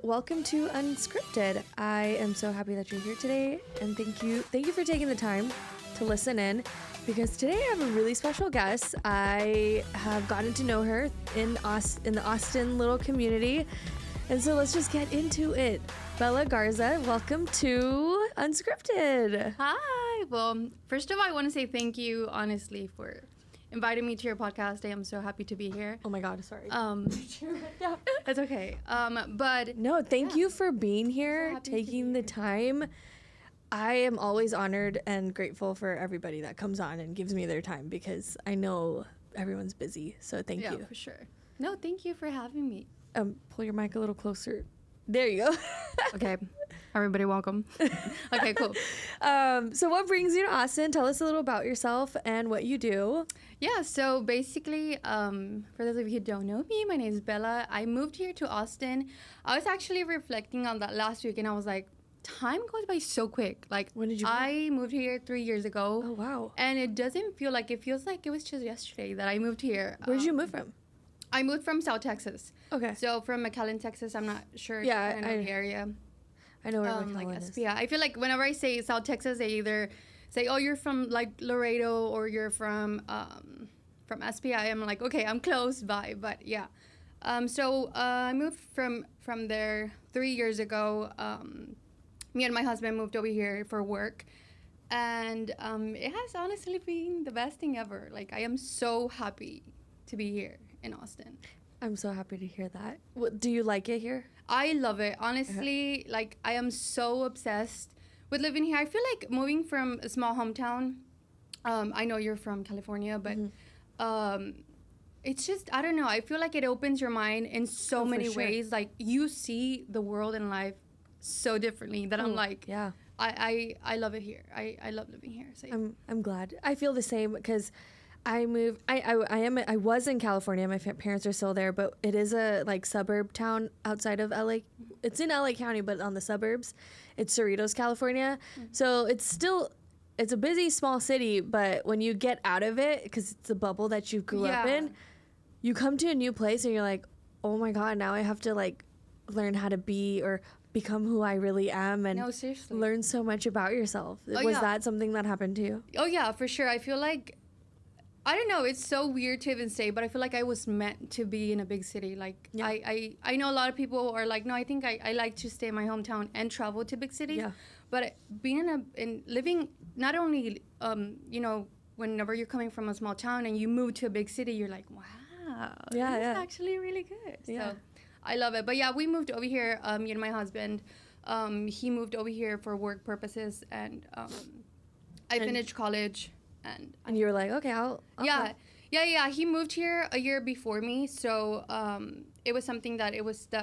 Welcome to Unscripted. I am so happy that you're here today, and thank you for taking the time to listen in, because today I have a really special guest. I have gotten to know her in the Austin little community, and so let's just get into it. Bella Garza, welcome to Unscripted. Hi. Well, first of all, I want to say thank you, honestly, for inviting me to your podcast. I am so happy to be here. Oh my God, sorry. It's okay. But no, thank you for being here, so taking the time. I am always honored and grateful for everybody that comes on and gives me their time, because I know everyone's busy. So thank you. Yeah, for sure. No, thank you for having me. Pull your mic a little closer. There you go. Okay. Everybody welcome. Okay, cool. So what brings you to Austin? Tell us a little about yourself and what you do. Yeah, so basically, for those of you who don't know me, my name is Bella. I moved here to Austin. I was actually reflecting on that last week, and I was like, time goes by so quick. Like, when did you move? I moved here 3 years ago. Oh, wow. And it doesn't feel like, it feels like it was just yesterday that I moved here. Where did you move from? I moved from South Texas. Okay. So from McAllen, Texas. I'm not sure. Yeah, I know the area. I know where Like McAllen is. SPI. I feel like whenever I say South Texas, they either say, "Oh, you're from like Laredo," or "You're from SPI." I'm like, okay, I'm close by, but yeah. So I moved from there 3 years ago. Me and my husband moved over here for work, and it has honestly been the best thing ever. Like, I am so happy to be here in Austin. I'm so happy to hear that. Do you like it here? I love it. Honestly, like, I am so obsessed with living here. I feel like moving from a small hometown, I know you're from California, but it's just, I don't know. I feel like it opens your mind in so many ways. Like, you see the world and life so differently that I'm like, yeah. I love it here. I love living here. So, yeah. I'm glad. I feel the same, because I moved. I was in California. My parents are still there, but it is a like suburb town outside of LA. It's in LA County, but on the suburbs. It's Cerritos, California. So it's a busy small city, but when you get out of it, because it's the bubble that you grew up in, you come to a new place and you're like, oh my God, now I have to like learn how to be or become who I really am, and learn so much about yourself. Was that something that happened to you? Oh yeah, for sure. I feel like, I don't know, it's so weird to even say, but I feel like I was meant to be in a big city. Like, yeah. I know a lot of people are like, no, I think I like to stay in my hometown and travel to big cities. Yeah. But being living, not only, whenever you're coming from a small town and you move to a big city, you're like, wow, this is actually really good. Yeah. So I love it. But yeah, we moved over here, me and my husband. He moved over here for work purposes, and I finished college. And you were like, okay, I'll yeah. He moved here a year before me, so it was something that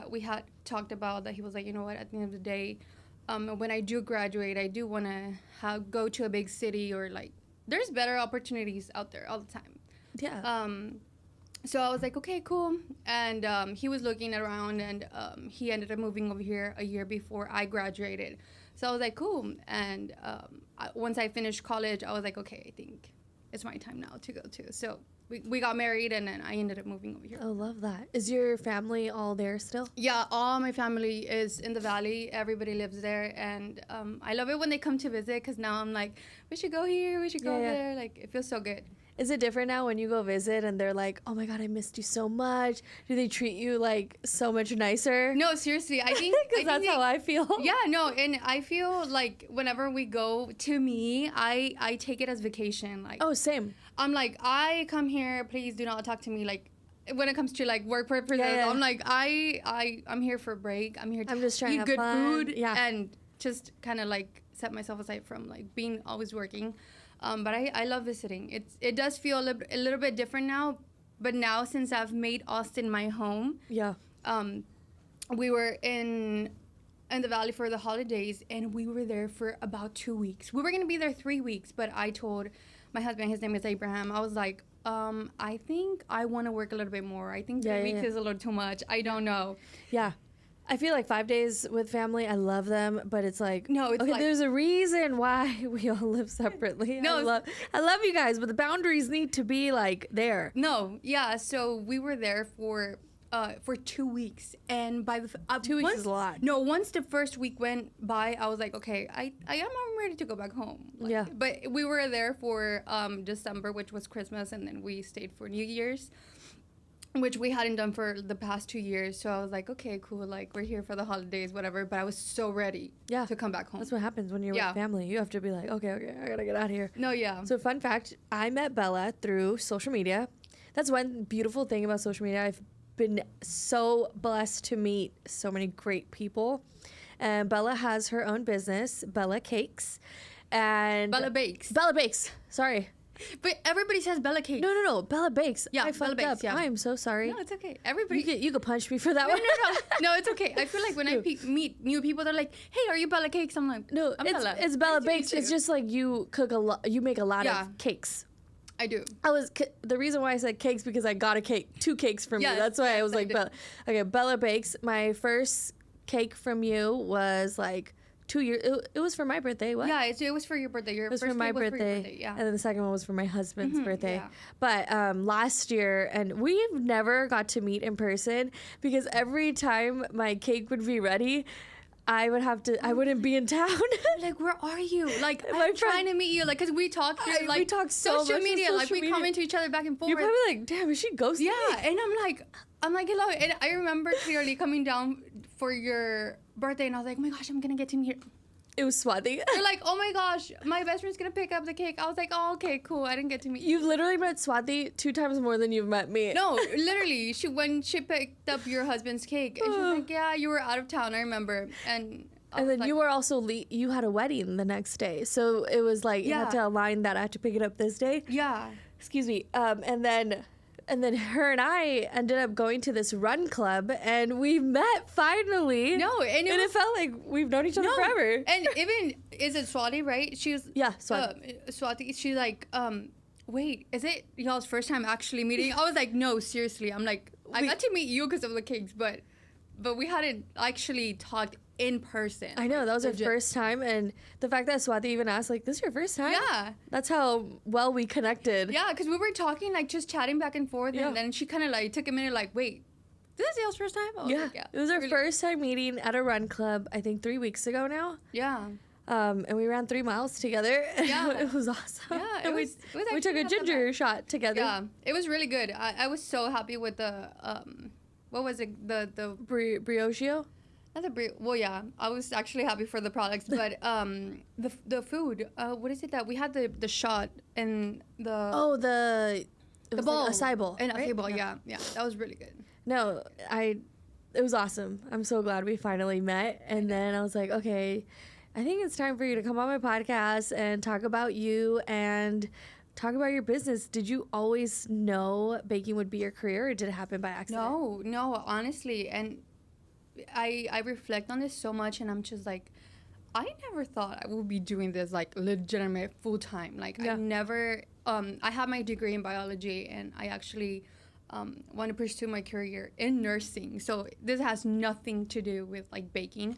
we had talked about. That he was like, you know what? At the end of the day, when I do graduate, I do want to go to a big city, or like, there's better opportunities out there all the time. Yeah. So I was like, okay, cool. And he was looking around, and he ended up moving over here a year before I graduated. So I was like, cool. And once I finished college, I was like, okay, I think it's my time now to go too. So we got married, and then I ended up moving over here. Oh, love that. Is your family all there still? Yeah, all my family is in the Valley. Everybody lives there. And I love it when they come to visit, because now I'm like, we should go here, we should go there. Like, it feels so good. Is it different now when you go visit and they're like, oh my God, I missed you so much? Do they treat you like so much nicer? No, seriously. I think because that's how I feel. Yeah, no. And I feel like whenever we go, to me, I take it as vacation. Like, oh, same. I'm like, I come here, please do not talk to me like, when it comes to like work purposes. Yeah. I'm like, I'm here for a break. I'm here to just trying eat to have good fun. food and just kind of like set myself aside from like being always working. But I love visiting. It does feel a little bit different now, but now since I've made Austin my home, we were in the Valley for the holidays, and we were there for about 2 weeks. We were gonna be there 3 weeks, but I told my husband, his name is Abraham, I was like, I think I want to work a little bit more. I think 3 weeks is a little too much. I don't know. Yeah. I feel like 5 days with family, I love them, but it's like, no, it's okay, like, there's a reason why we all live separately. No, I love you guys, but the boundaries need to be like there. No, yeah. So we were there for for 2 weeks, and by the 2 weeks is a lot. No, once the first week went by, I was like, okay, I'm ready to go back home. Like, yeah. But we were there for December, which was Christmas, and then we stayed for New Year's, which we hadn't done for the past 2 years. So I was like, okay, cool. Like, we're here for the holidays, whatever. But I was so ready to come back home. That's what happens when you're with family. You have to be like, okay, I got to get out of here. No, yeah. So fun fact, I met Bella through social media. That's one beautiful thing about social media. I've been so blessed to meet so many great people. And Bella has her own business, Bella Cakes. And Bella Bakes. Bella Bakes. Sorry. But everybody says Bella Cakes. No. Bella Bakes. Yeah, I fucked Bella up. Bakes, yeah. I am so sorry. No, it's okay. Everybody. You could punch me for that one. No, it's okay. I feel like when I meet new people, they're like, "Hey, are you Bella Cakes?" I'm like, "No, it's Bella Bakes." It's just like you cook a lot. You make a lot of cakes. I do. The reason why I said cakes because I got 2 cakes from you. That's why I was like, Bella Bakes. My first cake from you was like 2 years. It was for my birthday. What? Yeah, it was for your birthday. It was for my birthday. Yeah. And then the second one was for my husband's birthday. Yeah. But last year, and we've never got to meet in person because every time my cake would be ready, I wouldn't be in town. Like, where are you? Like, I'm trying to meet you. Like, because we talk through, like, we talk so social much media. Like, we comment to each other back and forth. You're probably like, damn, is she ghosting me? And I'm like, hello. And I remember clearly coming down for your birthday, and I was like, oh my gosh, I'm going to get to meet her. It was Swati. You're like, oh my gosh, my best friend's going to pick up the cake. I was like, oh, okay, cool. I didn't get to meet you. You've literally met Swati 2 times more than you've met me. No, literally. When she picked up your husband's cake, and she was like, yeah, you were out of town, I remember. And then you were also you had a wedding the next day, so it was like you had to align that I had to pick it up this day. Yeah. Excuse me. And then her and I ended up going to this run club, and we met finally. No, and it felt like we've known each other forever. And even is it Swati, right? She was Swati. Swati. She's like, wait, is it y'all's first time actually meeting? I was like, no, seriously. I'm like, I got to meet you because of the cakes, but we hadn't actually talked in person. I know, that was our first time, and the fact that Swati even asked, like, this is your first time? Yeah. That's how well we connected. Yeah, because we were talking, like, just chatting back and forth, and then she kind of, like, took a minute, like, wait, this is y'all's first time? Like, it was our first time meeting at a run club, I think 3 weeks ago now. Yeah. And we ran 3 miles together. Yeah. It was awesome. Yeah, and we took a ginger shot together. Yeah, it was really good. I was so happy with the, what was it? The brioche? Not the well, yeah, I was actually happy for the products, but the food. What is it that we had the shot and the bowl, like acai bowl, and acai bowl. Yeah, that was really good. No, it was awesome. I'm so glad we finally met, and then I was like, okay, I think it's time for you to come on my podcast and talk about you and talk about your business. Did you always know baking would be your career, or did it happen by accident? No, honestly, and I reflect on this so much, and I'm just like, I never thought I would be doing this like legitimate full time. Like I never. I have my degree in biology, and I actually want to pursue my career in nursing. So this has nothing to do with like baking.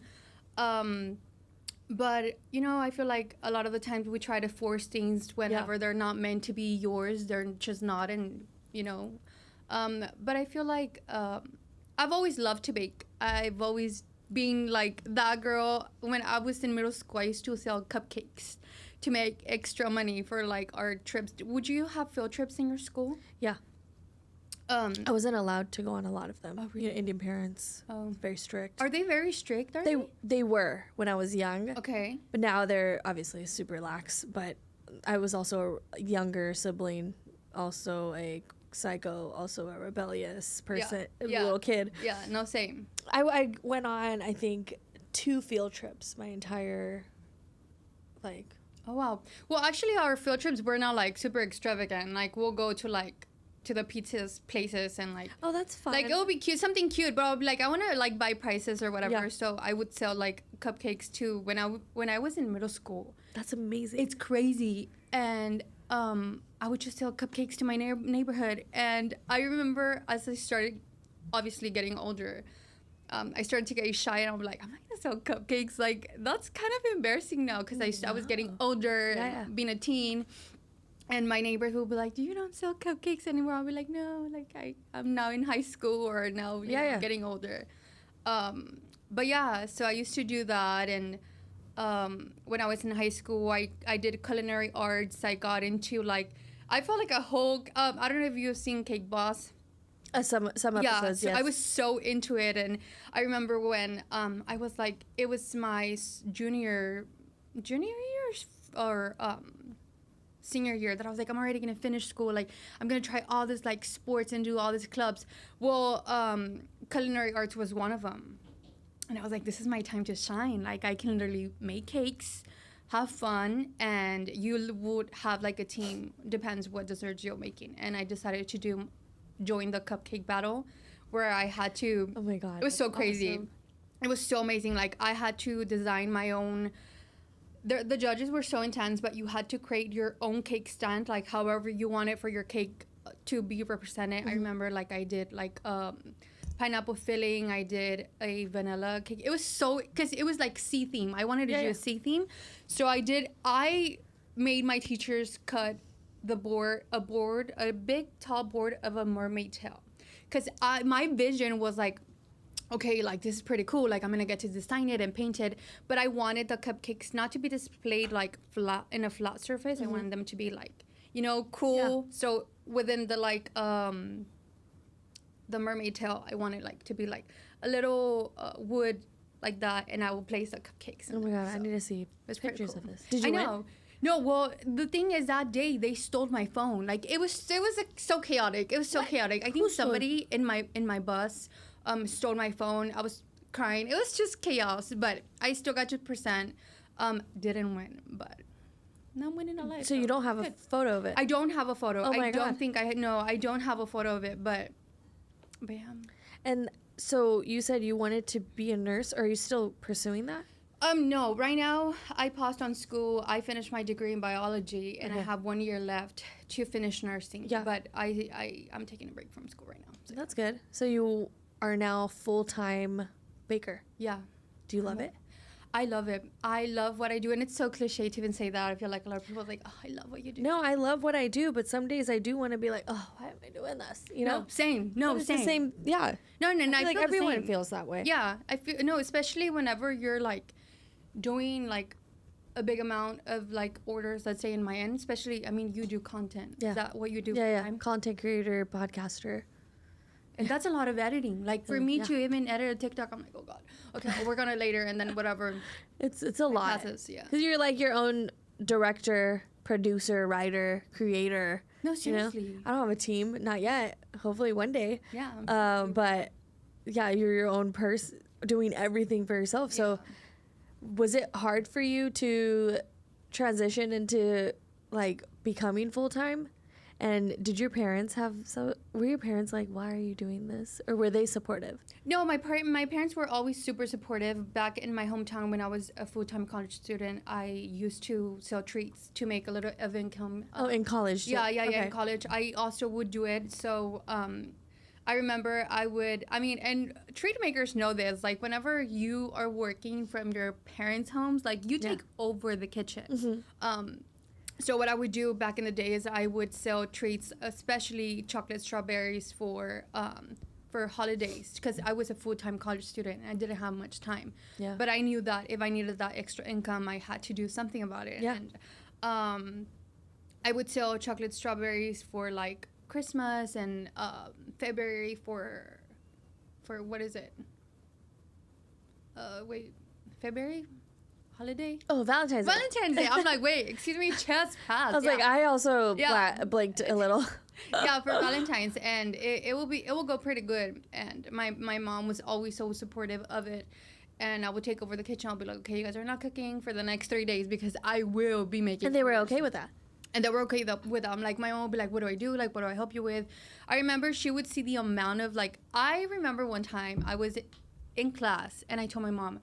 But I feel like a lot of the times we try to force things whenever they're not meant to be yours. They're just not, and But I feel like I've always loved to bake. I've always been like that girl. When I was in middle school, I used to sell cupcakes to make extra money for like our trips. Would you have field trips in your school? Yeah. I wasn't allowed to go on a lot of them. Oh, really? Indian parents, very strict. Are they very strict? They were when I was young. Okay. But now they're obviously super lax. But I was also a younger sibling, also a psycho, also a rebellious person, little kid. Yeah, no, same. I went on, I think, 2 field trips my entire, like. Oh, wow. Well, actually, our field trips were not, like, super extravagant. Like, we'll go to, like, to the pizzas places and, like. Oh, that's fun. Like, it'll be cute, something cute, but I'll be like, I want to, like, buy prices or whatever. Yeah. So I would sell, like, cupcakes, too, when I was in middle school. That's amazing. It's crazy. And I would just sell cupcakes to my neighborhood. And I remember as I started, obviously, getting older, I started to get shy, and I'm like, I'm not going to sell cupcakes. Like, that's kind of embarrassing now because I was getting older, and being a teen. And my neighbors will be like, "Do you don't sell cupcakes anymore?" I'll be like, "No, like I'm now in high school or now getting older." But yeah, so I used to do that, and when I was in high school, I did culinary arts. I got into like, I felt like a whole. I don't know if you've seen Cake Boss. Some episodes, So yes. I was so into it, and I remember when I was like, it was my junior year or senior year that I was like, I'm already gonna finish school. Like, I'm gonna try all this like sports and do all these clubs. Well, culinary arts was one of them, and I was like, this is my time to shine. Like, I can literally make cakes, have fun, and you would have like a team. Depends what desserts you're making. And I decided to join the cupcake battle, where I had to. Oh my god! It was so crazy. Awesome. It was so amazing. Like, I had to design my own. The judges were so intense, but you had to create your own cake stand, like however you want it for your cake to be represented. I remember like I did like pineapple filling. I did a vanilla cake. It was so, because it was like sea theme. I wanted to do a sea theme, so I made my teachers cut a big tall board of a mermaid tail, because my vision was like, okay, like this is pretty cool. Like, I'm gonna get to design it and paint it, but I wanted the cupcakes not to be displayed like flat in a flat surface. I wanted them to be like, cool. Yeah. So within the like the mermaid tail, I wanted like to be like a little wood like that, and I will place the cupcakes. Oh my god, so I need to see pictures cool. of this. Did you win? Know. No, well, the thing is, that day they stole my phone. Like, it was like, so chaotic. It was so chaotic. I think somebody in my bus stole my phone. I was crying. It was just chaos, but I still got to present. Didn't win, but now I'm winning a life. So you don't have a photo of it? I don't have a photo. Oh my God. I don't have a photo of it, but yeah. And so you said you wanted to be a nurse. Are you still pursuing that? No. Right now, I paused on school. I finished my degree in biology, and I have 1 year left to finish nursing. Yeah. But I'm taking a break from school right now. So. That's good. So you are now full-time baker. Yeah. Do you love it? I love it. I love what I do, and it's so cliche to even say that. I feel like a lot of people are like, oh, I love what you do. No, I love what I do, but some days I do want to be like, oh, why am I doing this? You know? No, same. No, but it's same. the same. Yeah. No, I feel like feel everyone feels that way. Yeah, I feel especially whenever you're like doing like a big amount of like orders, let's say in my end, especially, I mean, you do content. Yeah. Is that what you do? Yeah. I'm content creator, podcaster. And that's a lot of editing. Like, for me to even edit a TikTok, I'm like, oh God, okay, I'll work on it later, and then whatever. It's a lot. Passes, yeah. Because you're like your own director, producer, writer, creator. No, seriously. You know? I don't have a team, not yet. Hopefully one day. Yeah. But yeah, you're your own person, doing everything for yourself. So was it hard for you to transition into like becoming full-time? And did your parents were your parents like, why are you doing this? Or were they supportive? No, my parents were always super supportive. Back in my hometown, when I was a full-time college student, I used to sell treats to make a little of income. In college too. Yeah, in college. I also would do it. So I remember and treat makers know this, like whenever you are working from your parents' homes, like you take over the kitchen. Mm-hmm. So what I would do back in the day is I would sell treats, especially chocolate strawberries for holidays, because I was a full-time college student and I didn't have much time. Yeah. But I knew that if I needed that extra income, I had to do something about it. Yeah. And I would sell chocolate strawberries for like Christmas and February for what is it? February? Holiday? Oh, Valentine's Day. Valentine's Day. I'm like, wait, excuse me, just passed. I was like, I also blinked a little. Yeah, for Valentine's, and it will go pretty good. And my mom was always so supportive of it. And I would take over the kitchen. I'll be like, okay, you guys are not cooking for the next 3 days because I will be making. And they were okay with that. And they were okay with that. I'm like, my mom would be like, what do I do? Like, what do I help you with? I remember she would see the amount of like, I remember one time I was in class and I told my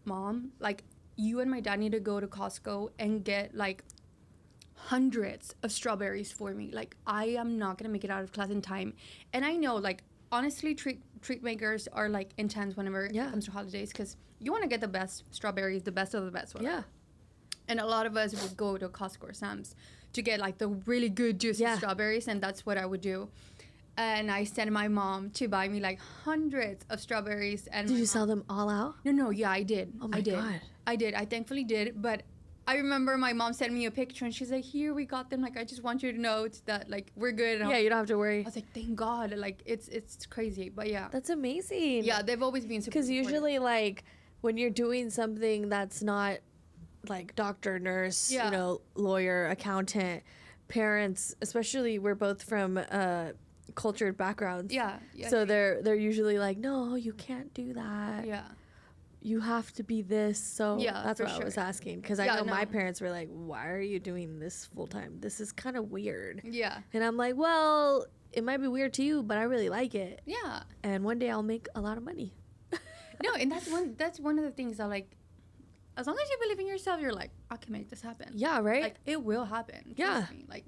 mom, like, you and my dad need to go to Costco and get like hundreds of strawberries for me. Like, I am not gonna make it out of class in time. And I know, like, honestly, treat makers are like intense whenever it comes to holidays, because you want to get the best strawberries, the best of the best. Whatever. Yeah. And a lot of us would go to Costco or Sam's to get like the really good juicy strawberries, and that's what I would do. And I sent my mom to buy me like hundreds of strawberries. And did you sell them all out? No, yeah, I did. Oh my God. I did. I thankfully did. But I remember my mom sent me a picture, and she's like, "Here, we got them. Like, I just want you to know that like we're good." And you don't have to worry. I was like, "Thank God!" Like, it's crazy, but yeah, that's amazing. Yeah, they've always been super. Because usually, like, when you're doing something that's not like doctor, nurse, lawyer, accountant, parents, especially we're both from cultured backgrounds. Yeah. So they're usually like, no, you can't do that. Yeah. You have to be this. So that's what I was asking. Because I know my parents were like, why are you doing this full time? This is kind of weird. Yeah. And I'm like, well, it might be weird to you, but I really like it. Yeah. And one day I'll make a lot of money. No, and that's one of the things that, like, as long as you believe in yourself, you're like, I can make this happen. Yeah, right? Like, it will happen. Trust me. Like,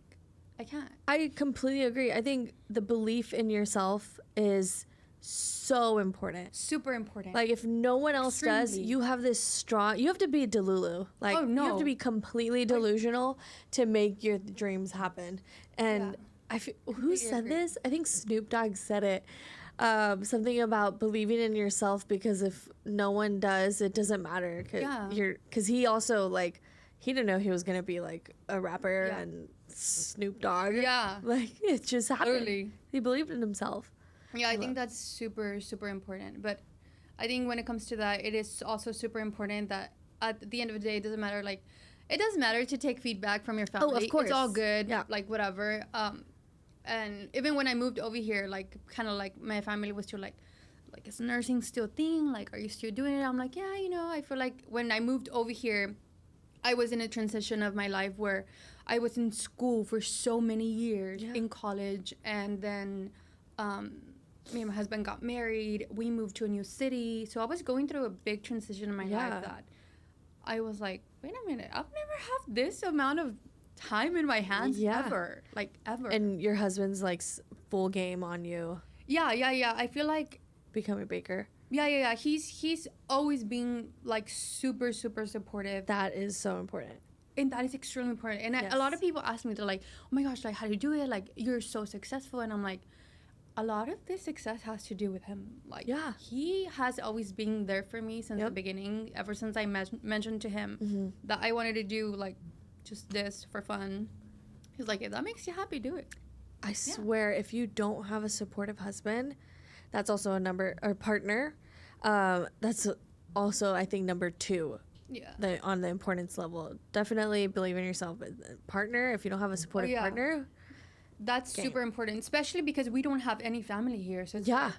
I can't. I completely agree. I think the belief in yourself is so important. Super important. Like, if no one else does, you have this strong... You have to be Delulu. Like, you have to be completely delusional to make your dreams happen. And who said this? I think Snoop Dogg said it. Something about believing in yourself, because if no one does, it doesn't matter. Because he also, like, he didn't know he was going to be, like, a rapper and Snoop Dogg. Yeah. Like, it just happened. Totally. He believed in himself. Yeah, I think that's super, super important. But I think when it comes to that, it is also super important that at the end of the day, it doesn't matter. Like, it does matter to take feedback from your family. Oh, of course. It's all good. Yeah. Like, whatever. And even when I moved over here, like, kind of like my family was still like, is nursing still a thing? Like, are you still doing it? I'm like, yeah, I feel like when I moved over here, I was in a transition of my life where I was in school for so many years in college. And then me and my husband got married. We moved to a new city. So I was going through a big transition in my life that I was like, wait a minute, I've never had this amount of time in my hands ever. Like, ever. And your husband's, like, full game on you. Yeah. I feel like... Becoming a baker. Yeah. He's always been, like, super, super supportive. That is so important. And that is extremely important. And a lot of people ask me, they're like, oh my gosh, like, how do you do it? Like, you're so successful. And I'm like, a lot of this success has to do with him. Like, he has always been there for me since the beginning, ever since I mentioned to him that I wanted to do, like, just this for fun. He's like, if that makes you happy, do it. I swear, if you don't have a supportive husband, that's also a partner. That's also, I think, number 2. Yeah. On the importance level. Definitely believe in yourself. Partner, if you don't have a supportive partner. That's super important, especially because we don't have any family here. So it's like,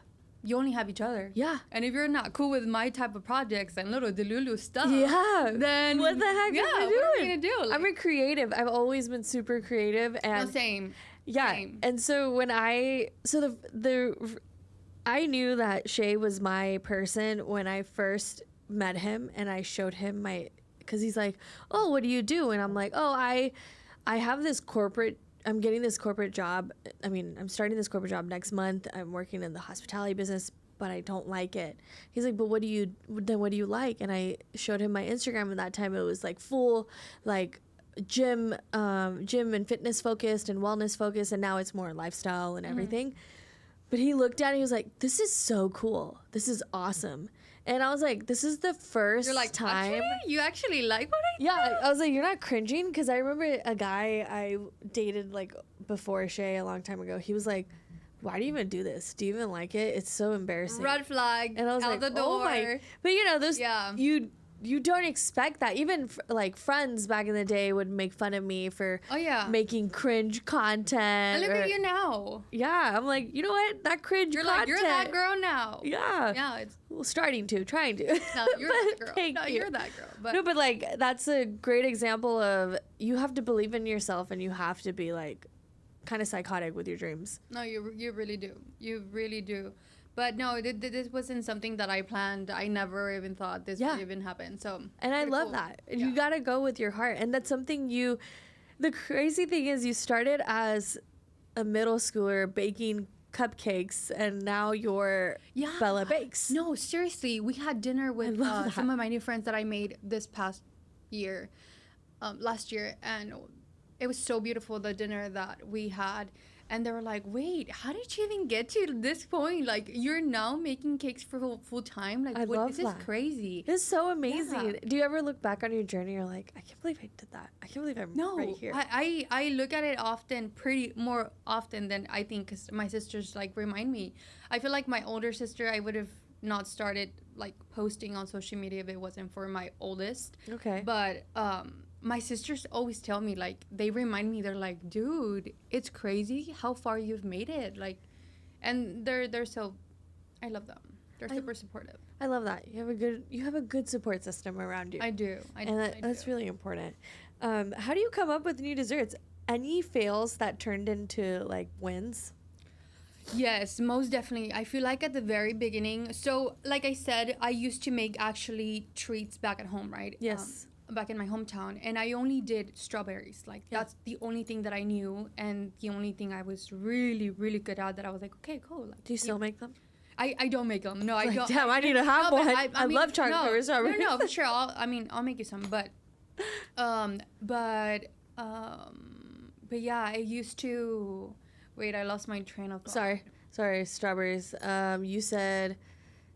you only have each other. Yeah. And if you're not cool with my type of projects and little delulu stuff, then what the heck am I doing? What are we gonna do? Like, I'm a creative. I've always been super creative, and same. Yeah. Same. And so when I knew that Shay was my person when I first met him, and I showed him because he's like, oh, what do you do? And I'm like, oh, I have this I'm getting this corporate job. I mean, I'm starting this corporate job next month. I'm working in the hospitality business, but I don't like it. He's like, but what do you like? And I showed him my Instagram, and that time it was like full, like, gym and fitness focused and wellness focused, and now it's more lifestyle and everything. But he looked at it, he was like, this is so cool. This is awesome. And I was like, this is the first time. You actually like what I do? Yeah, I was like, you're not cringing? Because I remember a guy I dated, like, before Shay a long time ago. He was like, why do you even do this? Do you even like it? It's so embarrassing. Red flag. And I was out like, the door. oh my. But, those, you don't expect that. Even like friends back in the day would make fun of me for making cringe content. And look at you now. Yeah, I'm like, you know what? That cringe content. Like, you're that girl now. Yeah. Yeah. It's trying to. No, you're that girl. You're that girl. But no, but like that's a great example of you have to believe in yourself, and you have to be like kind of psychotic with your dreams. No, you really do. You really do. But no, this wasn't something that I planned. I never even thought this would even happen. So, and I love that. Yeah. You got to go with your heart. And that's something the crazy thing is you started as a middle schooler baking cupcakes, and now you're Bella Bakes. No, seriously. We had dinner with some of my new friends that I made this past year. last year, and it was so beautiful, the dinner that we had. And they were like, wait, how did you even get to this point? Like, you're now making cakes for full time? Like, I love this is that. crazy. It's so amazing. Yeah. Do you ever look back on your journey? You're like, I can't believe I did that. I can't believe I'm right here. I look at it often, more often than I think, because my sisters, like, remind me. I feel like my older sister, I would have not started, like, posting on social media if it wasn't for my oldest. Okay. But, my sisters always tell me, like, they remind me, they're like, dude, it's crazy how far you've made it. Like, and they're so, I love them. They're super supportive. I love that. You have a good support system around you. I do. That's really important. How do you come up with new desserts? Any fails that turned into like wins? Yes, most definitely. I feel like at the very beginning, so like I said, I used to make actually treats back at home, right? Yes. Back in my hometown, and I only did strawberries. Like, that's the only thing that I knew, and the only thing I was really, really good at, that I was like, okay, cool. Like, do you still make them? I don't make them. No, I don't. Damn, I need to have one. I mean, love chocolate covered strawberries. No, for sure. I'll make you some. But yeah, I used to. Wait, I lost my train of thought. Sorry, strawberries. You said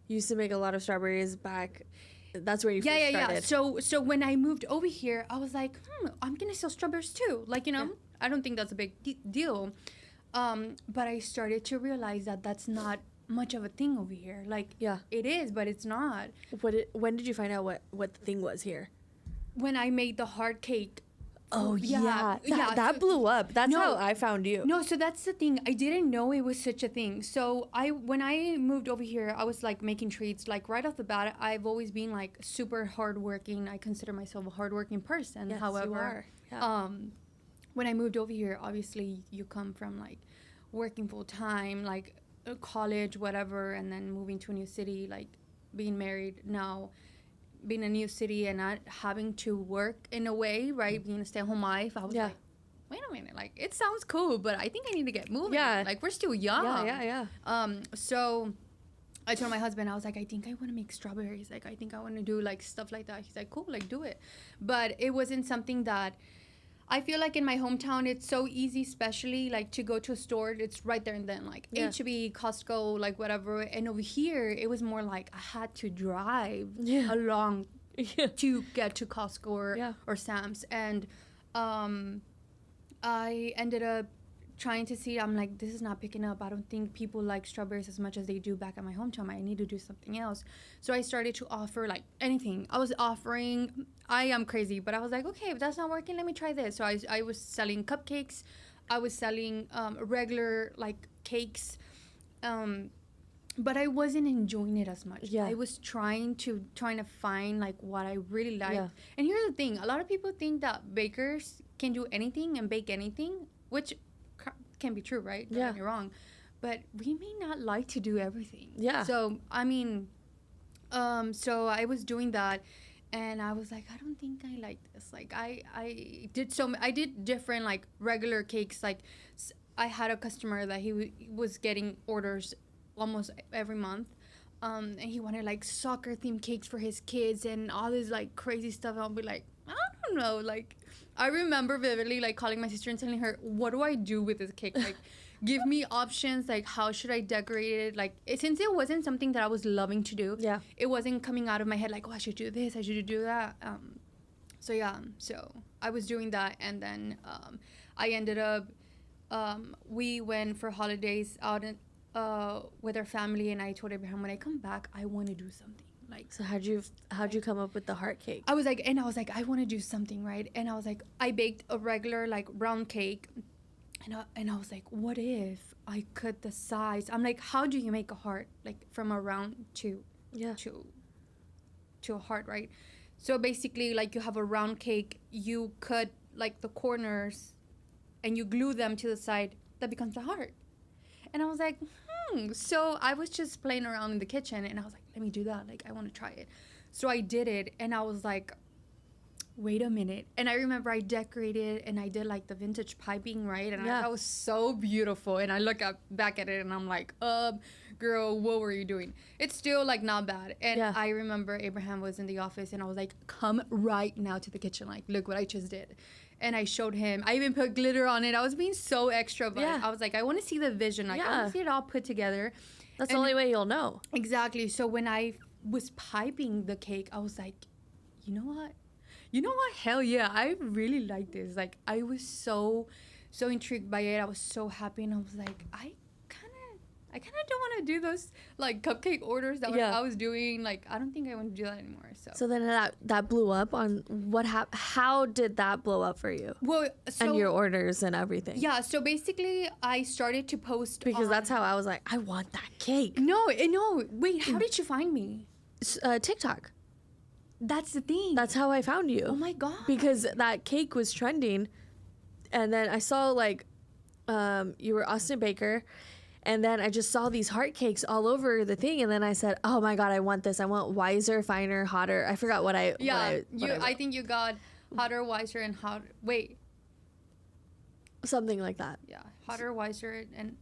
you used to make a lot of strawberries back. That's where you first started. So when I moved over here, I was like, I'm gonna sell strawberries too. Like, you know, I don't think that's a big deal. But I started to realize that that's not much of a thing over here. Like, it is, but it's not. When did you find out what the thing was here? When I made the hard cake. Oh, yeah. That blew up. That's how I found you. No, so that's the thing. I didn't know it was such a thing. So when I moved over here, I was like making treats. Like right off the bat, I've always been like super hardworking. I consider myself a hardworking person. Yes, however, you are. Yeah. When I moved over here, obviously you come from like working full time, like college, whatever, and then moving to a new city, like being married now. Being in a new city and not having to work in a way, right? Being a stay-at-home wife, I was like, wait a minute, like it sounds cool, but I think I need to get moving. Yeah, like we're still young. Yeah. So I told my husband, I was like, I think I want to make strawberries. Like I think I want to do like stuff like that. He's like, cool, like do it. But it wasn't something that I feel like in my hometown, it's so easy, especially like to go to a store. It's right there and then, like H-E-B, Costco, like whatever. And over here, it was more like I had to drive along to get to Costco or Sam's. And I ended up trying to see, I'm like, this is not picking up. I don't think people like strawberries as much as they do back at my hometown. I need to do something else. So I started to offer like anything. I am crazy, but I was like, okay, if that's not working, let me try this. So I was selling cupcakes. I was selling regular like cakes. But I wasn't enjoying it as much. Yeah. I was trying to find like what I really liked. Yeah. And here's the thing. A lot of people think that bakers can do anything and bake anything, which can be true, right? Don't get me wrong. But we may not like to do everything. Yeah. So, I mean, so I was doing that. And I was like, I don't think I like this. Like, I did different, like, regular cakes. Like, I had a customer that he was getting orders almost every month. And he wanted, like, soccer-themed cakes for his kids and all this, like, crazy stuff. And I'll be like, I don't know. Like, I remember vividly, like, calling my sister and telling her, what do I do with this cake? Like, give me options. Like, how should I decorate it? Like, since it wasn't something that I was loving to do, it wasn't coming out of my head like, oh, I should do this, I should do that. So I was doing that, and then I ended up, we went for holidays out with our family, and I told Abraham, when I come back, I want to do something. Like, so how'd you come up with the heart cake? I was like, I want to do something, right? And I was like, I baked a regular like round cake. And I was like, what if I cut the size? I'm like, how do you make a heart? Like from a round to a heart, right? So basically, like you have a round cake, you cut like the corners and you glue them to the side, that becomes a heart. And I was like, So I was just playing around in the kitchen and I was like, let me do that. Like, I want to try it. So I did it and I was like, wait a minute. And I remember I decorated and I did like the vintage piping, right? And that was so beautiful. And I look back at it and I'm like, girl, what were you doing? It's still like not bad. And Yeah. I remember Abraham was in the office and I was like, come right now to the kitchen. Like, look what I just did. And I showed him. I even put glitter on it. I was being so extra, but Yeah. I was like, I want to see the vision. Like, I Yeah. want to see it all put together. That's the only way you'll know. Exactly. So when I was piping the cake, I was like, you know what? Hell yeah, I really like this. Like, I was so intrigued by it. I was so happy, and I was like, I kind of don't want to do those like cupcake orders that Yeah. I was doing. Like, I don't think I want to do that anymore. So then that blew up on how did that blow up for you? Well, so And your orders and everything. yeah. So basically, I started to post Because that's how I was like, I want that cake. No. Wait, how did you find me? TikTok. That's the thing. That's how I found you. Oh my god. Because that cake was trending, and then I saw like you were Austin Baker, and then I just saw these heart cakes all over the thing, and then I said, oh my god, I want this. I want wiser, finer, hotter. I forgot what I I think you got hotter, wiser, and hot. Wait, something like that. yeah, hotter, wiser, and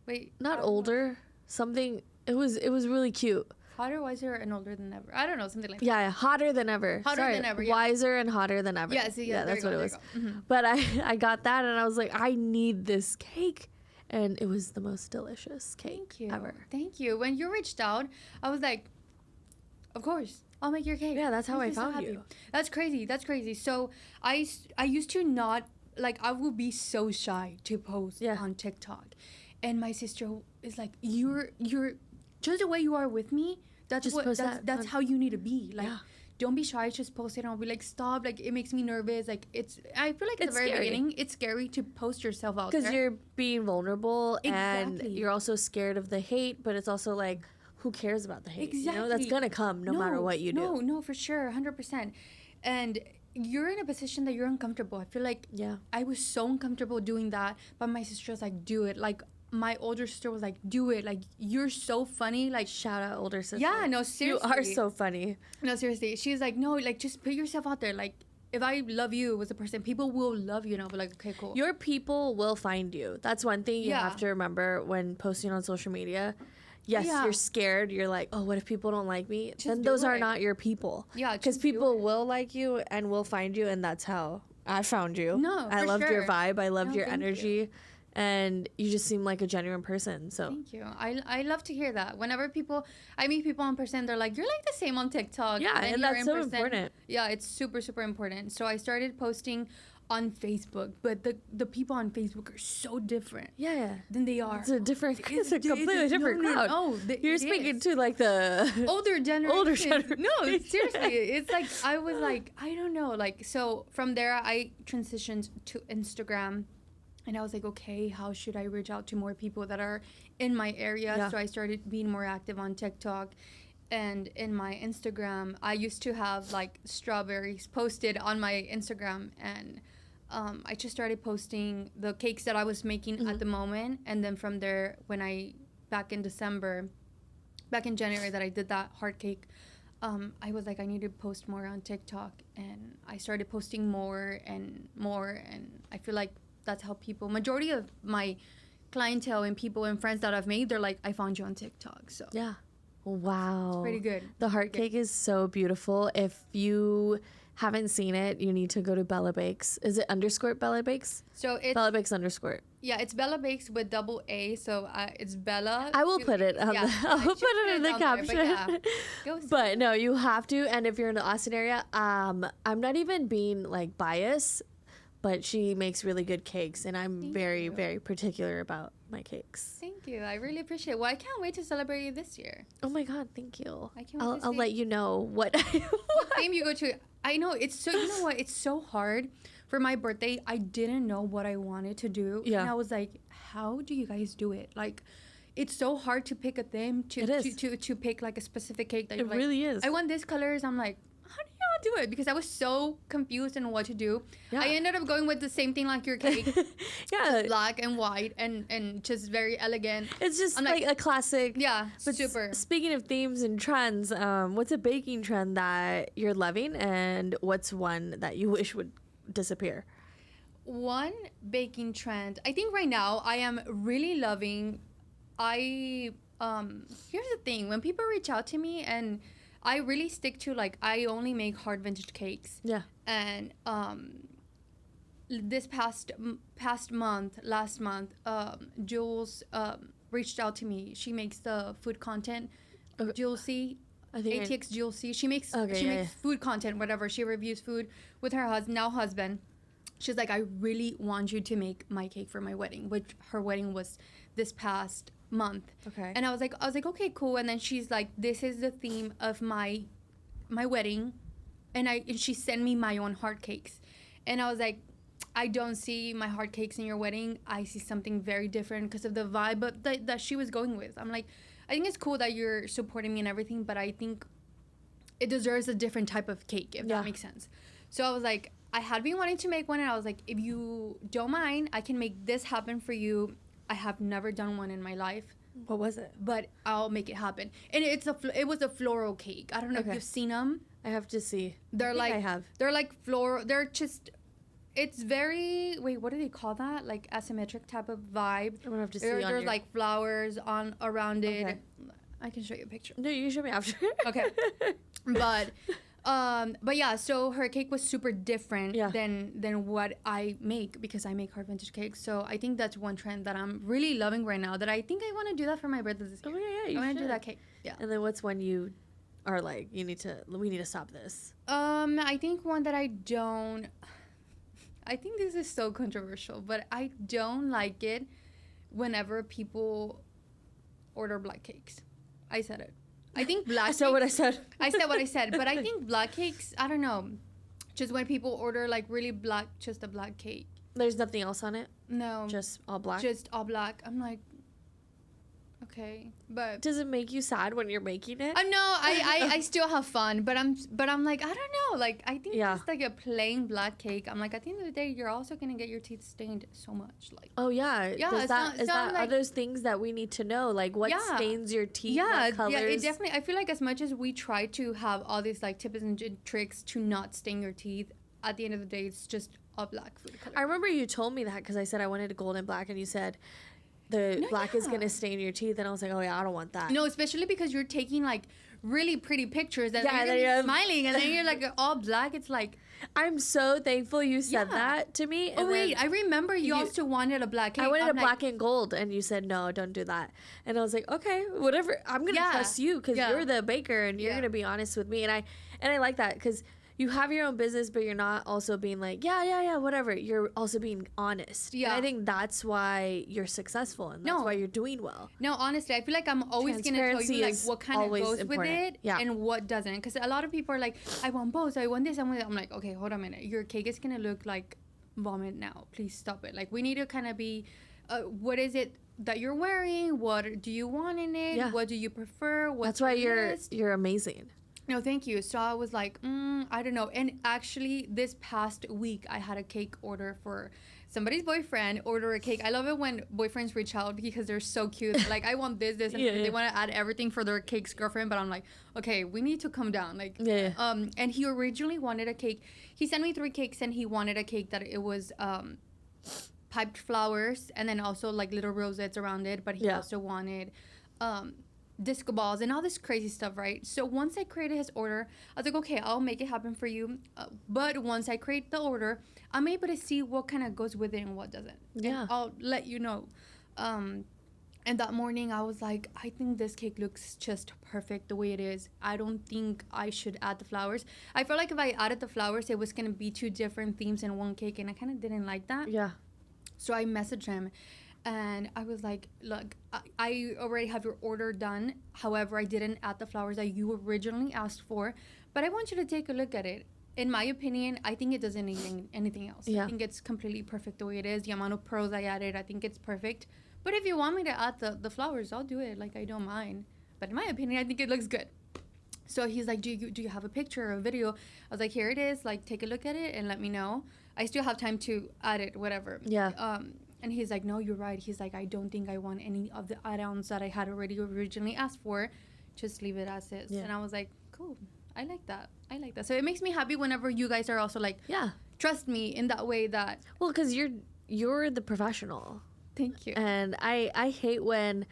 wait, Not hotter, older. Something. It was really cute. hotter, wiser, and older than ever. I don't know, something like that. Yeah, hotter than ever. Hotter than ever, yeah. Wiser and hotter than ever. Yeah, see, yeah, that's what it was. Mm-hmm. But I got that, and I was like, I need this cake, and it was the most delicious cake ever. Thank you. When you reached out, I was like, of course, I'll make your cake. Yeah, that's how Makes I me so found happy. you. That's crazy. So I used to not, like, I would be so shy to post on TikTok. And my sister is like, you're just the way you are with me. That's that's how you need to be. Like, don't be shy. Just post it. And I'll be like, stop. Like, it makes me nervous. Like, I feel like at the very beginning, it's scary to post yourself out there. Because you're being vulnerable, and Exactly. you're also scared of the hate, but it's also like, who cares about the hate? Exactly. You know, that's gonna come no matter what you do. No, for sure, 100%. And you're in a position that you're uncomfortable. I feel like I was so uncomfortable doing that, but my sister was like, do it. Like, my older sister was like, do it. Like, you're so funny. Like, Shout out older sister. yeah, no, seriously. You are so funny. No, seriously. She's like, no, like, just put yourself out there. Like, if I love you as a person, people will love you. And I'll be like, okay, cool. Your people will find you. That's one thing you have to remember when posting on social media. Yes, you're scared. You're like, oh, what if people don't like me? Just then do those are it. not your people. Yeah, because just do people it. will like you and will find you, and that's how I found you. No, I for loved your sure. vibe. I loved No, your thank you. energy, and you just seem like a genuine person. So Thank you. I love to hear that. Whenever I meet people in person, they're like, you're like the same on TikTok. yeah, then and you're that's in so person. important. Yeah, it's super, super important. So I started posting on Facebook, but the people on Facebook are so different Yeah, than they are. it's a completely different crowd. No, You're speaking to like the older generation. generation. No, seriously, it's like I was like, I don't know, like, so from there I transitioned to Instagram, and I was like, okay, how should I reach out to more people that are in my area? Yeah. So I started being more active on TikTok. And in my Instagram, I used to have like strawberries posted on my Instagram, and I just started posting the cakes that I was making at the moment. And then from there, when back in January that I did that heart cake, I was like, I need to post more on TikTok, and I started posting more and more, and I feel like that's how majority of my clientele and people and friends that I've made, they're like, I found you on TikTok. So yeah. Wow. pretty good. The heart cake is so beautiful. If you haven't seen it, you need to go to Bella Bakes. Is it _ Bella Bakes? So it's Bella Bakes _ yeah, it's Bella Bakes with double A. So it's Bella. I will put it on I'll put it in the caption. But no, you have to. And if you're in the Austin area, I'm not even being like biased, but she makes really good cakes, and I'm very, very particular about my cakes. Thank you. I really appreciate it. Well, I can't wait to celebrate you this year. Oh my God, thank you. I can't wait to I'll see let you know what what theme you go to. I know it's so. You know what? It's so hard. For my birthday, I didn't know what I wanted to do. Yeah. And I was like, how do you guys do it? Like, it's so hard to pick a theme to pick like a specific cake that It you're really like, is. I want this colors. I'm like, how do y'all do it? Because I was so confused in what to do. Yeah. I ended up going with the same thing like your cake. Yeah. Just black and white and just very elegant. It's just I'm like like, a classic. Yeah, But super. Speaking of themes and trends, what's a baking trend that you're loving, and what's one that you wish would disappear? One baking trend. I think right now I am really loving. I here's the thing. When people reach out to me, and I really stick to, like, I only make hard vintage cakes. Yeah. And this past month, last month, Jules reached out to me. She makes the food content. Jules C. I think ATX Jules C. She makes food content, whatever. She reviews food with her husband. She's like, I really want you to make my cake for my wedding, which her wedding was this past month. Okay. And I was like, okay, cool. And then she's like, this is the theme of my wedding, and she sent me my own hard cakes, and I was like, I don't see my hard cakes in your wedding. I see something very different because of the vibe that she was going with. I'm like, I think it's cool that you're supporting me and everything, but I think it deserves a different type of cake, if that makes sense. So I was like, I had been wanting to make one, and I was like, if you don't mind, I can make this happen for you. I have never done one in my life. What was it? But I'll make it happen. And it was a floral cake. I don't know if you've seen them. I have to see. I have. They're like floral. They're just, it's very, wait, what do they call that? Like asymmetric type of vibe. I'm gonna have to see. There's like flowers around it. Okay. I can show you a picture. No, you show me after. Okay. But yeah, so her cake was super different than what I make, because I make hard vintage cakes. So I think that's one trend that I'm really loving right now, that I think I want to do that for my birthday this year. Oh yeah, I want to do that cake. Yeah. And then what's one you are like, we need to stop this? I think one that I think this is so controversial, but I don't like it whenever people order black cakes. I said it. I think black cakes... I said what I said. I said what I said. But I think black cakes, I don't know. Just when people order, like, really black, just a black cake. There's nothing else on it? No. Just all black? Just all black. I'm like, okay. But... Does it make you sad when you're making it? No, I still have fun. But I'm like, I don't know. Like, I think just, like, a plain black cake. I'm like, at the end of the day, you're also going to get your teeth stained so much. Like, oh, yeah. Yeah. Is that like, are those things that we need to know? Like, what stains your teeth? Yeah. What colors? Yeah, it definitely... I feel like as much as we try to have all these, like, tips and tricks to not stain your teeth, at the end of the day, it's just a black food color. I remember you told me that because I said I wanted a golden black, and you said... The black is going to stain your teeth. And I was like, oh, yeah, I don't want that. No, especially because you're taking, like, really pretty pictures. And then you're smiling. And then you're, like, all black. It's like... I'm so thankful you said that to me. Oh, wait. I remember you also wanted a black cake. I wanted a black and gold. And you said, no, don't do that. And I was like, okay, whatever. I'm going to trust you because you're the baker. And you're going to be honest with me. And I like that because... You have your own business, but you're not also being like, yeah, whatever. You're also being honest. Yeah. And I think that's why you're successful and that's why you're doing well. No, honestly, I feel like I'm always going to tell you like what kind of goes important. With it and what doesn't. Because a lot of people are like, I want both, I want this, I want that. I'm like, okay, hold on a minute. Your cake is going to look like vomit now. Please stop it. Like, we need to kind of be, what is it that you're wearing? What do you want in it? Yeah. What do you prefer? That's why you're amazing. No, thank you. So I was like, I don't know. And actually, this past week, I had a cake order for somebody's boyfriend. Order a cake. I love it when boyfriends reach out because they're so cute. They're like, I want this, and they want to add everything for their cake's girlfriend. But I'm like, okay, we need to calm down. Like, and he originally wanted a cake. He sent me 3 cakes, and he wanted a cake that it was piped flowers, and then also like little rosettes around it. But he also wanted disco balls and all this crazy stuff, right? So once I created his order, I was like, okay, I'll make it happen for you. But once I create the order, I'm able to see what kind of goes with it and what doesn't. Yeah. And I'll let you know. And that morning I was like, I think this cake looks just perfect the way it is. I don't think I should add the flowers. I felt like if I added the flowers, it was going to be 2 different themes in one cake, and I kind of didn't like that. Yeah. So I messaged him. And I was like, look, I already have your order done. However, I didn't add the flowers that you originally asked for. But I want you to take a look at it. In my opinion, I think it doesn't need anything else. Yeah. I think it's completely perfect the way it is. The amount of pearls I added, I think it's perfect. But if you want me to add the flowers, I'll do it. Like, I don't mind. But in my opinion, I think it looks good. So he's like, do you have a picture or a video? I was like, here it is. Like, take a look at it and let me know. I still have time to add it, whatever. Yeah. And he's like, no, you're right. He's like, I don't think I want any of the add-ons that I had already originally asked for. Just leave it as is. Yeah. And I was like, cool. I like that. So it makes me happy whenever you guys are also like, trust me in that way that. Well, because you're the professional. Thank you. And I hate when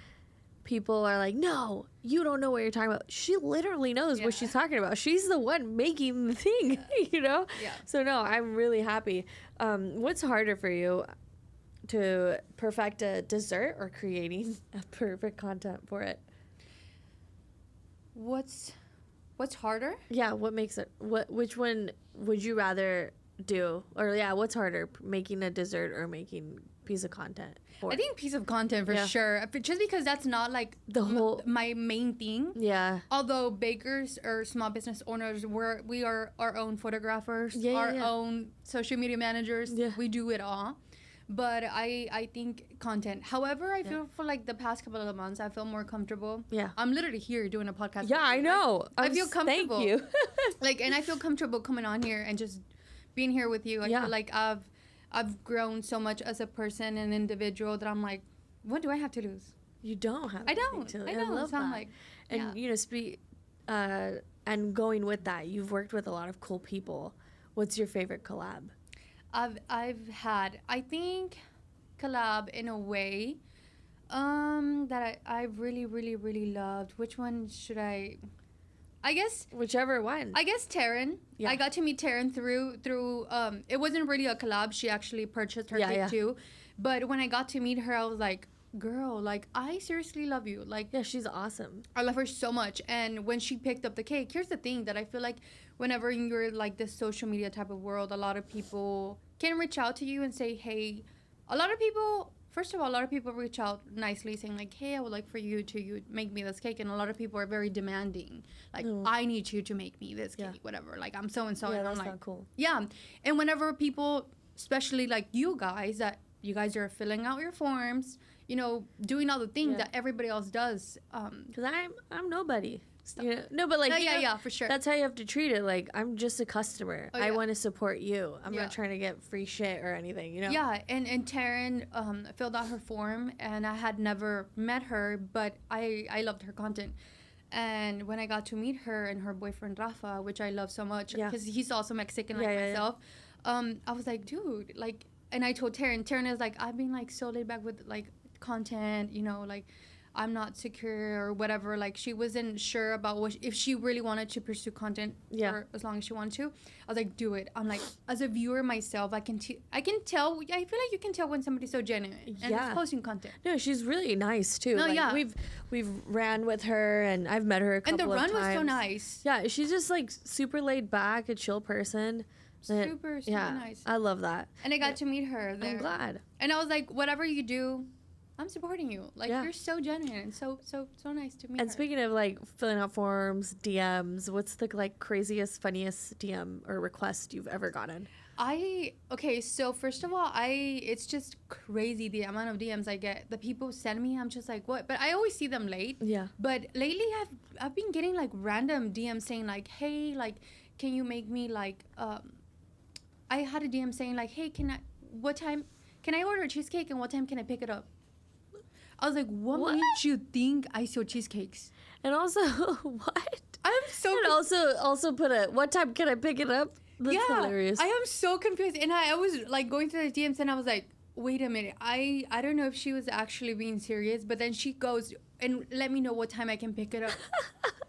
people are like, no, you don't know what you're talking about. She literally knows what she's talking about. She's the one making the thing, you know? Yeah. So, no, I'm really happy. What's harder for you, to perfect a dessert or creating a perfect content for it? What's harder? Yeah, what makes it, which one would you rather do? Or, what's harder, making a dessert or making piece of content? I think piece of content for sure. Just because that's not like the whole my main thing. Yeah. Although bakers or small business owners, we are our own photographers, own social media managers. Yeah. We do it all. But I think content. However, I feel for like the past couple of months, I feel more comfortable. Yeah. I'm literally here doing a podcast. Yeah, I know. I feel comfortable. Thank you. And I feel comfortable coming on here and just being here with you. I feel like I've grown so much as a person and individual that I'm like, what do I have to lose? You don't have. I don't. I love that. I'm like, and you know, and going with that, you've worked with a lot of cool people. What's your favorite collab? I've had, I think, collab in a way that I really, really, really loved. Which one should I guess whichever one. I guess Taryn. Yeah. I got to meet Taryn through it wasn't really a collab. She actually purchased her cake too. But when I got to meet her, I was like, girl, like, I seriously love you. Like, yeah, she's awesome. I love her so much. And when she picked up the cake, here's the thing that I feel like whenever you're like this social media type of world, a lot of people can reach out to you and say, hey, first of all, a lot of people reach out nicely saying like, hey, I would like for you to make me this cake. And a lot of people are very demanding. Like, I need you to make me this cake, whatever. Like, I'm so-and-so. Yeah, and that's I'm like, not cool. Yeah. And whenever people, especially like you guys are filling out your forms, you know, doing all the things that everybody else does. Because I'm nobody. You know? No, but like, yeah, for sure. That's how you have to treat it. Like, I'm just a customer. I want to support you. I'm not trying to get free shit or anything, you know? Yeah, and Taryn filled out her form, and I had never met her, but I loved her content. And when I got to meet her and her boyfriend, Rafa, which I love so much, because he's also Mexican like myself, I was like, dude, like, and I told Taryn is like, I've been like so laid back with like content, you know, like, I'm not secure or whatever. Like, she wasn't sure about if she really wanted to pursue content for as long as she wanted to. I was like, do it. I'm like, as a viewer myself, I can tell. I feel like you can tell when somebody's so genuine and is posting content. No, she's really nice too. No, like, we've ran with her and I've met her a couple of times. And the run was so nice. Yeah, she's just like super laid back, a chill person. Super nice. I love that. And I got to meet her there. I'm glad. And I was like, whatever you do, I'm supporting you. Like, you're so genuine and so nice to meet her. And speaking of like filling out forms, DMs, what's the like craziest, funniest DM or request you've ever gotten? So first of all, it's just crazy the amount of DMs I get. The people send me, I'm just like, what? But I always see them late. Yeah. But lately I've been getting like random DMs saying like, hey, like, can you make me like I had a DM saying like, hey, what time can I order a cheesecake and what time can I pick it up? I was like, what made you think I sell cheesecakes? And also, what? I'm so and also put what time can I pick it up? That's hilarious. I am so confused. And I was like going through the DMs and I was like, wait a minute. I don't know if she was actually being serious, but then she goes and let me know what time I can pick it up.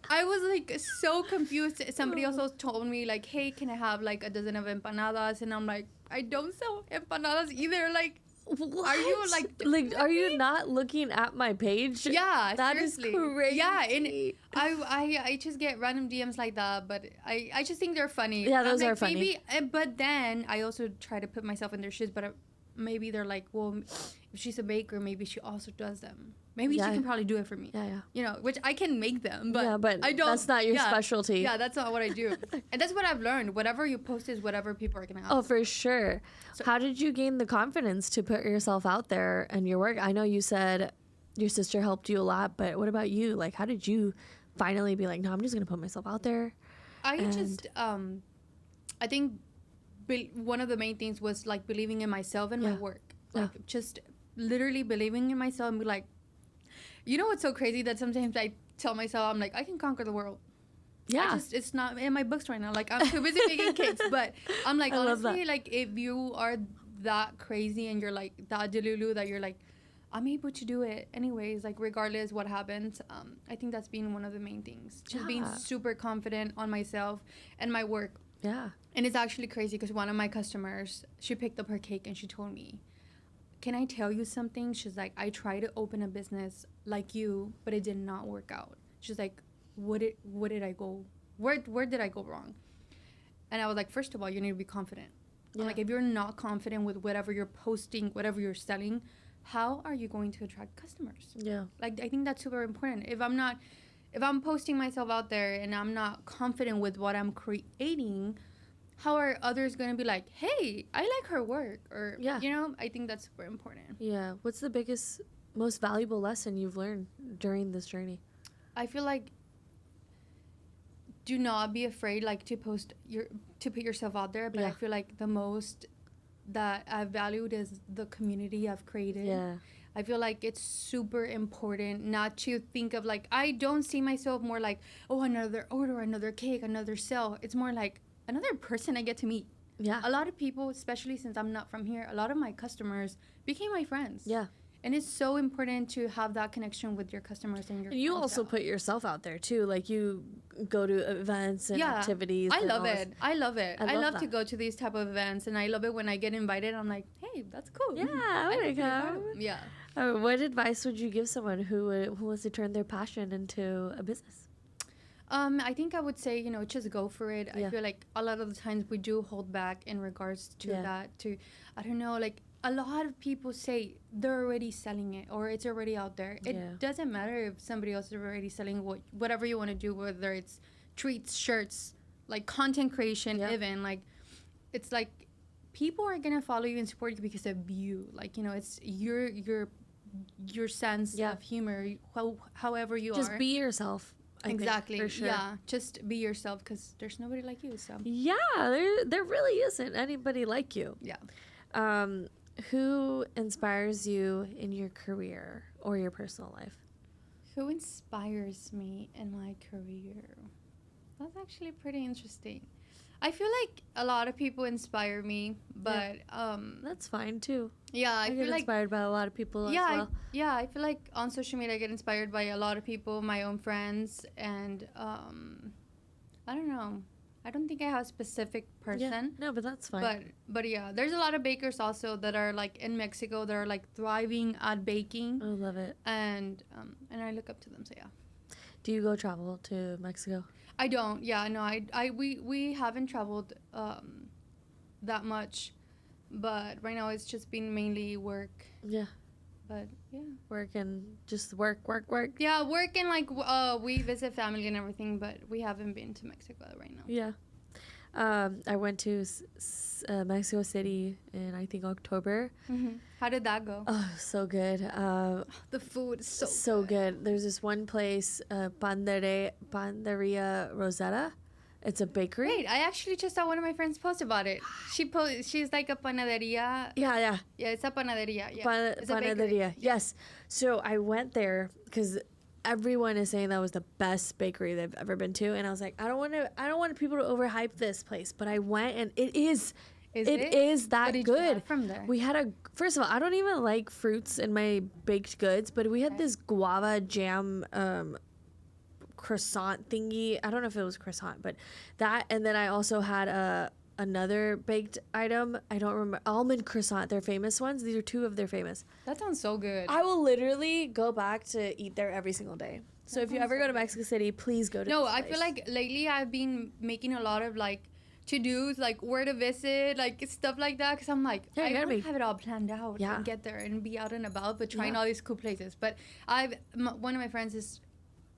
I was like so confused. Somebody also told me like, hey, can I have like a dozen of empanadas? And I'm like, I don't sell empanadas either. Like, what? Are you like are you not looking at my page? Yeah, that seriously. Is crazy. Yeah, and I just get random DMs like that, but I just think they're funny. Yeah, those are funny. But then I also try to put myself in their shoes, but maybe they're like, well, if she's a baker, maybe she also does them. Maybe she can probably do it for me. Yeah. You know, which I can make them, but I don't. That's not your specialty. Yeah, that's not what I do. And that's what I've learned. Whatever you post is whatever people are going to have. Oh, for sure. So, how did you gain the confidence to put yourself out there and your work? I know you said your sister helped you a lot, but what about you? Like, how did you finally be like, no, I'm just going to put myself out there? I think one of the main things was like believing in myself and my work. Like just literally believing in myself and be like, you know what's so crazy that sometimes I tell myself, I'm like, I can conquer the world. Yeah. It's not in my books right now. Like, I'm too busy making cakes. But I'm like, honestly, like, if you are that crazy and you're like that delulu that you're like, I'm able to do it anyways, like regardless what happens. I think that's been one of the main things, just being super confident on myself and my work. Yeah. And it's actually crazy because one of my customers, she picked up her cake and she told me, can I tell you something? She's like, I tried to open a business like you, but it did not work out. She's like, where did I go wrong? And I was like, first of all, you need to be confident. Yeah. Like, if you're not confident with whatever you're posting, whatever you're selling, how are you going to attract customers? Yeah. Like, I think that's super important. If I'm posting myself out there and I'm not confident with what I'm creating, how are others going to be like, hey, I like her work? Or, you know, I think that's super important. Yeah. What's the biggest, most valuable lesson you've learned during this journey? I feel like do not be afraid, like, to put yourself out there. But I feel like the most that I've valued is the community I've created. Yeah. I feel like it's super important not to think of, like, I don't see myself more like, oh, another order, another cake, another sale. It's more like another person I get to meet. Yeah. A lot of people, especially since I'm not from here, a lot of my customers became my friends. Yeah. And it's so important to have that connection with your customers and your. And you also put yourself out there too. Like, you go to events and activities. I love it. I love to go to these type of events, and I love it when I get invited. I'm like, hey, that's cool. Yeah, I want to go. Yeah. What advice would you give someone who wants to turn their passion into a business? I think I would say, you know, just go for it. I feel like a lot of the times we do hold back in regards to that. I don't know, like, a lot of people say they're already selling it or it's already out there. It doesn't matter if somebody else is already selling whatever you want to do, whether it's treats, shirts, like content creation, even. Like, it's like people are going to follow you and support you because of you. Like, you know, it's your sense of humor, however you are. Just be yourself. Exactly. For sure. Yeah, just be yourself because there's nobody like you. So yeah, there really isn't anybody like you. Yeah. Who inspires you in your career or your personal life? Who inspires me in my career? That's actually pretty interesting. I feel like a lot of people inspire me, but that's fine too. Yeah, I feel like inspired by a lot of people as well. I feel like on social media I get inspired by a lot of people, my own friends, and I don't know. I don't think I have a specific person. Yeah, no, but that's fine. But yeah, there's a lot of bakers also that are like in Mexico that are like thriving at baking. I love it. And I look up to them. So yeah. Do you go travel to Mexico? I don't. Yeah, no. We haven't traveled that much, but right now it's just been mainly work. Yeah. But yeah, work and just work. Yeah, work and like we visit family and everything, but we haven't been to Mexico right now. Yeah, I went to Mexico City in I think October. Mm-hmm. How did that go? Oh, so good. The food is so good. There's this one place, Panderia Rosetta. It's a bakery. Wait, I actually just saw one of my friends post about it. She's like a panaderia. Yeah, it's a panaderia. Yeah. It's a panaderia. Yes. So I went there because everyone is saying that was the best bakery they've ever been to, and I was like, I don't want people to overhype this place, but I went and it is. It is that what did good. You have from there? We had first of all, I don't even like fruits in my baked goods, but we had this guava jam croissant thingy. I don't know if it was croissant, but that, and then I also had another baked item. I don't remember. Almond croissant. They're famous ones. These are two of their famous. That sounds so good. I will literally go back to eat there every single day. So if you ever go to Mexico City, please go to this place. Feel like lately I've been making a lot of like to-dos, like where to visit, like stuff like that, because I'm like, I want to have it all planned out and get there and be out and about, but trying all these cool places. But one of my friends is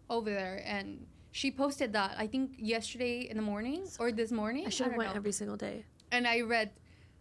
over there, and she posted that I think yesterday in the morning or this morning. I should have went every single day. And I read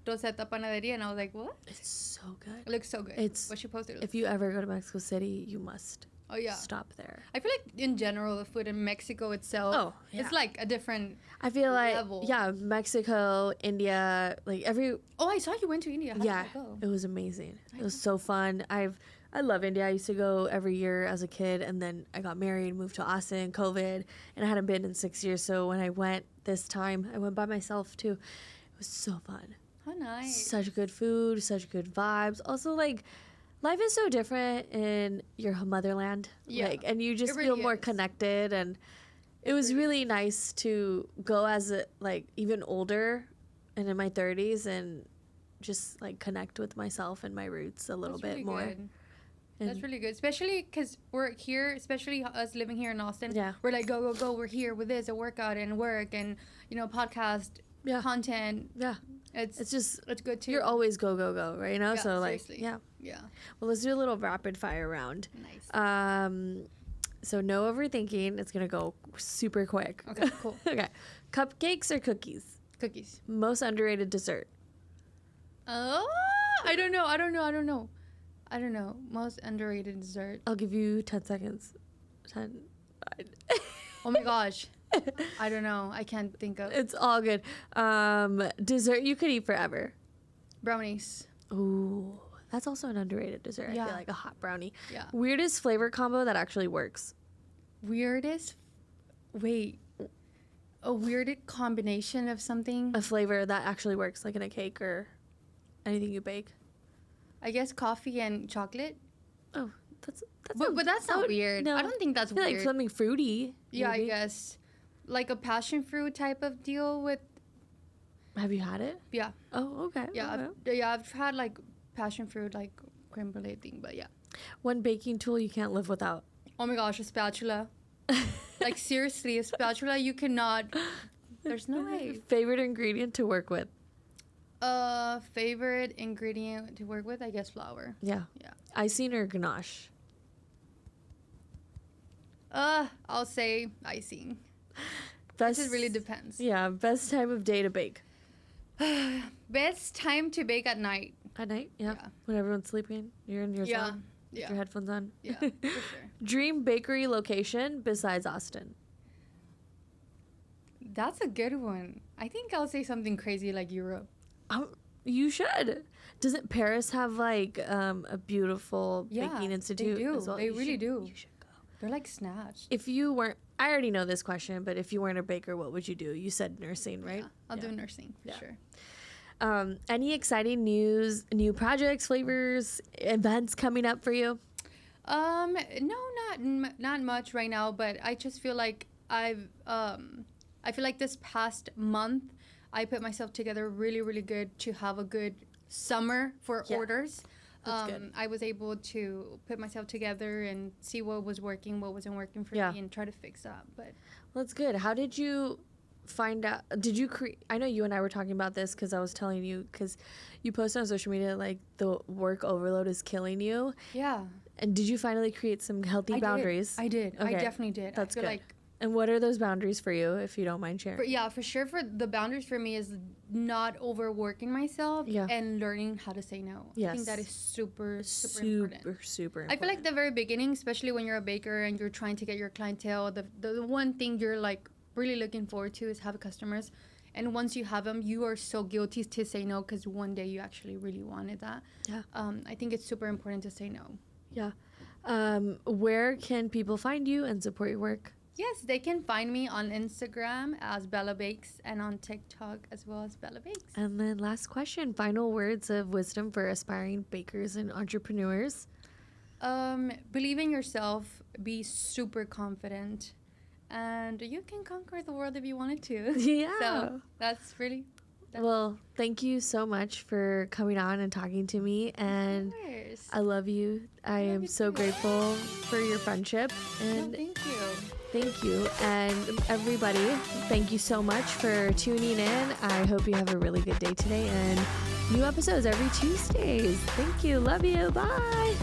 Rosetta Panaderia, and I was like, what? It's so good. It looks so good. It's what she posted. If you ever go to Mexico City, you must. Oh yeah. Stop there. I feel like in general the food in Mexico itself, it's like a different. I feel like level. Mexico, India, like every. Oh, I saw you went to India. How did that go? It was amazing. It was so fun. I love India. I used to go every year as a kid, and then I got married, moved to Austin, COVID, and I hadn't been in 6 years. So when I went this time, I went by myself too. It was so fun. How nice. Such good food, such good vibes. Also, like Life is so different in your motherland. Yeah. Like, and you just It feel really more is. connected. And it was really nice to go as a, like, even older and in my 30s and just like connect with myself and my roots a little That's bit really more. good. That's really good, especially because we're here, especially us living here in Austin. Yeah. We're like, go. We're here with this, a workout and work and, podcast, Yeah. content. Yeah. It's just, it's good too. you're always go, right? You know? Yeah, So like, seriously. yeah. Yeah. Well, let's do a little rapid fire round. Nice. So no overthinking. It's going to go super quick. Okay, cool. Okay. Cupcakes or cookies? Cookies. Most underrated dessert? Oh, I don't know. Most underrated dessert. I'll give you 10 seconds. 10. 9. Oh my gosh. I don't know. I can't think of. It's all good. Dessert you could eat forever. Brownies. Ooh, that's also an underrated dessert. I Yeah. feel like a hot brownie. Yeah. Weirdest flavor combo that actually works? Weirdest. Wait. A weirded combination of something. A flavor that actually works, like in a cake or anything you bake. I guess coffee and chocolate. Oh, that's But that's not weird. No, I don't think that's I feel weird. like something fruity. Yeah, maybe. I guess. Like a passion fruit type of deal with. Have you had it? Yeah. Oh, okay. Yeah. Okay. I've had like passion fruit, like creme brulee thing, but yeah. One baking tool you can't live without. Oh my gosh, a spatula. Like seriously, a spatula you cannot. There's no way. Favorite ingredient to work with? Favorite ingredient to work with, I guess flour. Yeah. Yeah. Icing or ganache? I'll say icing. Best, It really depends. Yeah, best time of day to bake. Best time to bake at night. At night? Yeah. Yeah. When everyone's sleeping, you're in your Yeah. zone. With Yeah. your headphones on. Yeah, for sure. Dream bakery location besides Austin? That's a good one. I think I'll say something crazy like Europe. You should. Doesn't Paris have like a beautiful Yeah, baking they institute do. as well? They really do. You should go. They're like snatched. If you weren't, I already know this question, but if you weren't a baker, what would you do? You said nursing, right? Yeah, I'll do nursing for Yeah. sure. Any exciting news, new projects, flavors, events coming up for you? No, not much right now, but I just feel like I feel like this past month I put myself together really, really good to have a good summer for orders. That's good. I was able to put myself together and see what was working, what wasn't working for me, and try to fix that. But That's good. How did you find out? Did you create? I know you and I were talking about this because I was telling you because you posted on social media like the work overload is killing you. yeah, And did you finally create some healthy boundaries? I did. I Okay. definitely did. That's I feel good. like And what are those boundaries for you, if you don't mind sharing? for sure. For the boundaries for me is not overworking myself and learning how to say no. Yes. I think that is super important. Super important. I feel like the very beginning, especially when you're a baker and you're trying to get your clientele, the one thing you're like really looking forward to is have customers. And once you have them, you are so guilty to say no because one day you actually really wanted that. Yeah. I think it's super important to say no. Yeah. Where can people find you and support your work? Yes, they can find me on Instagram as Bella Bakes and on TikTok as well as Bella Bakes. And then last question, final words of wisdom for aspiring bakers and entrepreneurs. Believe in yourself, be super confident, and you can conquer the world if you wanted to. Yeah. So that's really... Well, thank you so much for coming on and talking to me. And Of course. I love you. I am you so too. grateful for your friendship. And Thank you. thank you. And everybody, thank you so much for tuning in. I hope you have a really good day today. And new episodes every Tuesdays. Thank you. Love you. Bye.